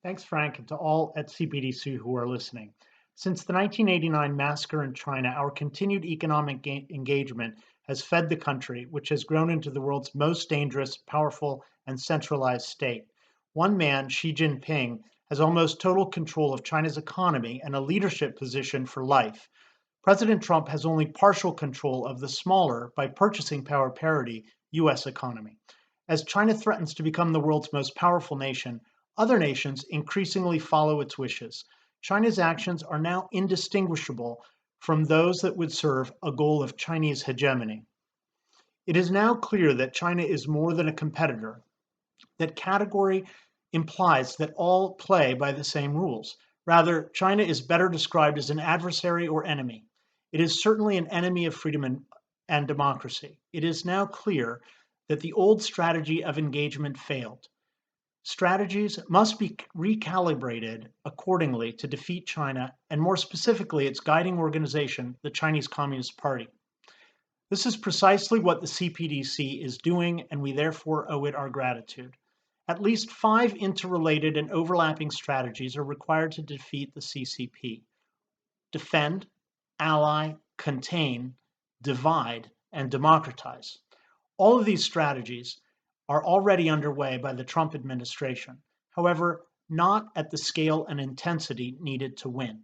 Thanks, Frank, and to all at CBDC who are listening. Since the 1989 massacre in China, our continued economic engagement has fed the country, which has grown into the world's most dangerous, powerful, and centralized state. One man, Xi Jinping, has almost total control of China's economy and a leadership position for life. President Trump has only partial control of the smaller, by purchasing power parity, US economy. As China threatens to become the world's most powerful nation, other nations increasingly follow its wishes. China's actions are now indistinguishable from those that would serve a goal of Chinese hegemony. It is now clear that China is more than a competitor. That category implies that all play by the same rules. Rather, China is better described as an adversary or enemy. It is certainly an enemy of freedom and democracy. It is now clear that the old strategy of engagement failed. Strategies must be recalibrated accordingly to defeat China, and more specifically, its guiding organization, the Chinese Communist Party. This is precisely what the CPDC is doing, and we therefore owe it our gratitude. At least 5 interrelated and overlapping strategies are required to defeat the CCP: defend, ally, contain, divide, and democratize. All of these strategies are already underway by the Trump administration, however, not at the scale and intensity needed to win.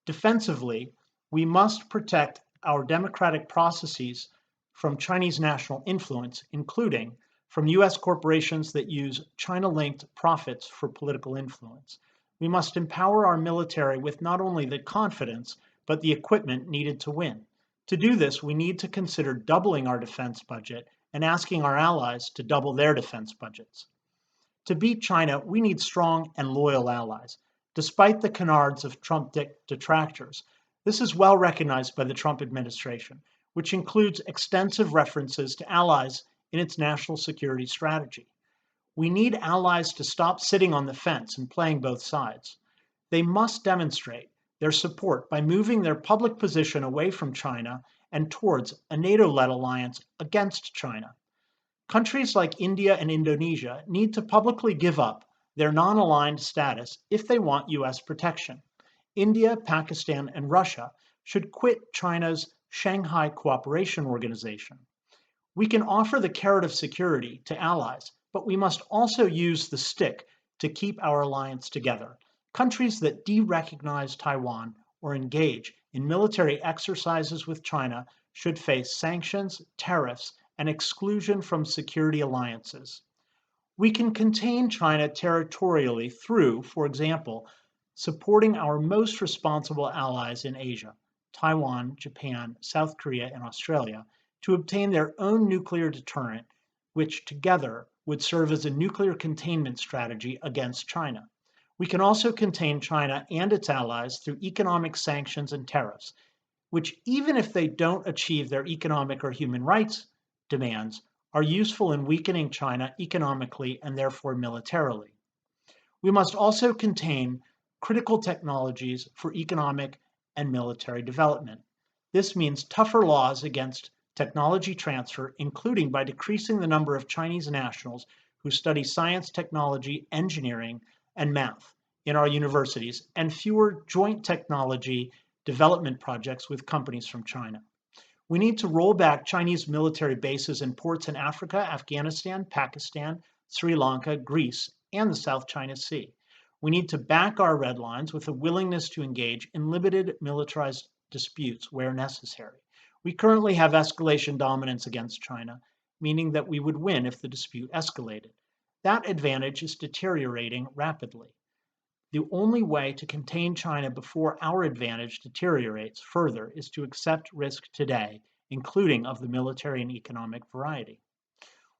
Defensively, we must protect our democratic processes from Chinese national influence, including from US corporations that use China-linked profits for political influence. We must empower our military with not only the confidence, but the equipment needed to win. To do this, we need to consider doubling our defense budget and asking our allies to double their defense budgets. To beat China, we need strong and loyal allies. Despite the canards of Trump detractors, this is well recognized by the Trump administration, which includes extensive references to allies in its national security strategy. We need allies to stop sitting on the fence and playing both sides. They must demonstrate their support by moving their public position away from China and towards a NATO-led alliance against China. Countries like India and Indonesia need to publicly give up their non-aligned status if they want US protection. India, Pakistan, and Russia should quit China's Shanghai Cooperation Organization. We can offer the carrot of security to allies, but we must also use the stick to keep our alliance together. Countries that de-recognize Taiwan or engage in military exercises with China should face sanctions, tariffs, and exclusion from security alliances. We can contain China territorially through, for example, supporting our most responsible allies in Asia, Taiwan, Japan, South Korea, and Australia, to obtain their own nuclear deterrent, which together would serve as a nuclear containment strategy against China. We can also contain China and its allies through economic sanctions and tariffs, which, even if they don't achieve their economic or human rights demands, are useful in weakening China economically and therefore militarily. We must also contain critical technologies for economic and military development. This means tougher laws against technology transfer, including by decreasing the number of Chinese nationals who study science, technology, engineering, and math in our universities, and fewer joint technology development projects with companies from China. We need to roll back Chinese military bases and ports in Africa, Afghanistan, Pakistan, Sri Lanka, Greece, and the South China Sea. We need to back our red lines with a willingness to engage in limited militarized disputes where necessary. We currently have escalation dominance against China, meaning that we would win if the dispute escalated. That advantage is deteriorating rapidly. The only way to contain China before our advantage deteriorates further is to accept risk today, including of the military and economic variety.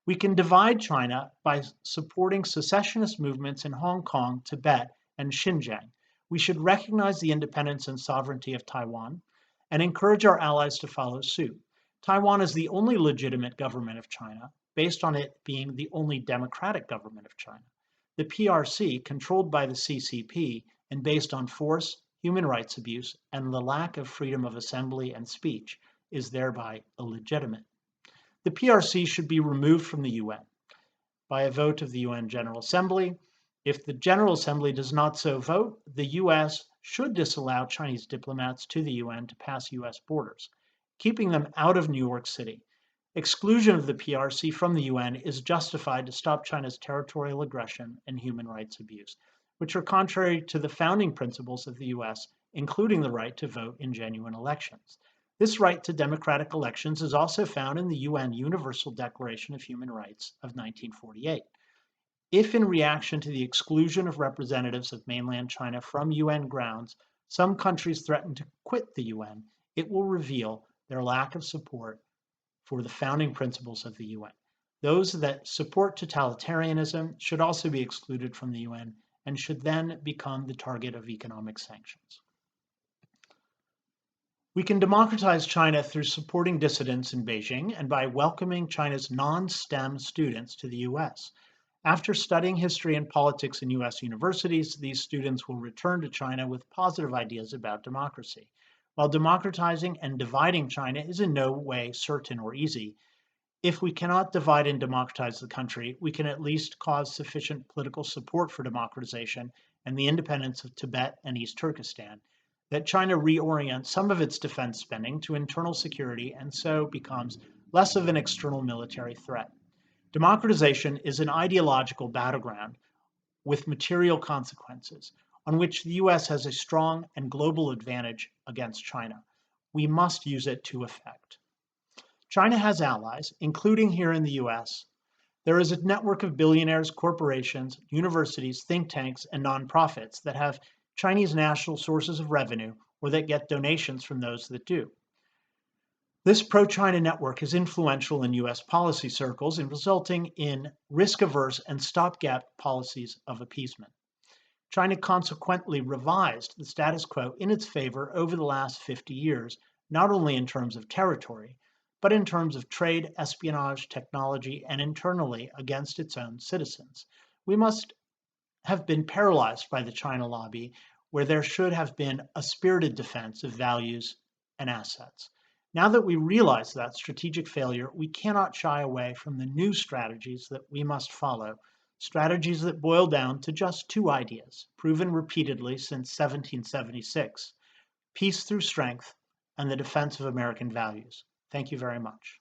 We can divide China by supporting secessionist movements in Hong Kong, Tibet, and Xinjiang. We should recognize the independence and sovereignty of Taiwan and encourage our allies to follow suit. Taiwan is the only legitimate government of China, based on it being the only democratic government of China. The PRC, controlled by the CCP and based on force, human rights abuse, and the lack of freedom of assembly and speech, is thereby illegitimate. The PRC should be removed from the UN by a vote of the UN General Assembly. If the General Assembly does not so vote, the US should disallow Chinese diplomats to the UN to pass US borders, keeping them out of New York City. Exclusion of the PRC from the UN is justified to stop China's territorial aggression and human rights abuse, which are contrary to the founding principles of the US, including the right to vote in genuine elections. This right to democratic elections is also found in the UN Universal Declaration of Human Rights of 1948. If, in reaction to the exclusion of representatives of mainland China from UN grounds, some countries threaten to quit the UN, it will reveal their lack of support for the founding principles of the UN. Those that support totalitarianism should also be excluded from the UN and should then become the target of economic sanctions. We can democratize China through supporting dissidents in Beijing and by welcoming China's non-STEM students to the US. After studying history and politics in US universities, these students will return to China with positive ideas about democracy. While democratizing and dividing China is in no way certain or easy, if we cannot divide and democratize the country, we can at least cause sufficient political support for democratization and the independence of Tibet and East Turkestan, that China reorients some of its defense spending to internal security and so becomes less of an external military threat. Democratization is an ideological battleground with material consequences on which the US has a strong and global advantage against China. We must use it to effect. China has allies, including here in the US. There is a network of billionaires, corporations, universities, think tanks, and nonprofits that have Chinese national sources of revenue or that get donations from those that do. This pro-China network is influential in US policy circles and resulting in risk-averse and stopgap policies of appeasement. China consequently revised the status quo in its favor over the last 50 years, not only in terms of territory, but in terms of trade, espionage, technology, and internally against its own citizens. We must have been paralyzed by the China lobby, where there should have been a spirited defense of values and assets. Now that we realize that strategic failure, we cannot shy away from the new strategies that we must follow, strategies that boil down to just two ideas, proven repeatedly since 1776, peace through strength and the defense of American values. Thank you very much.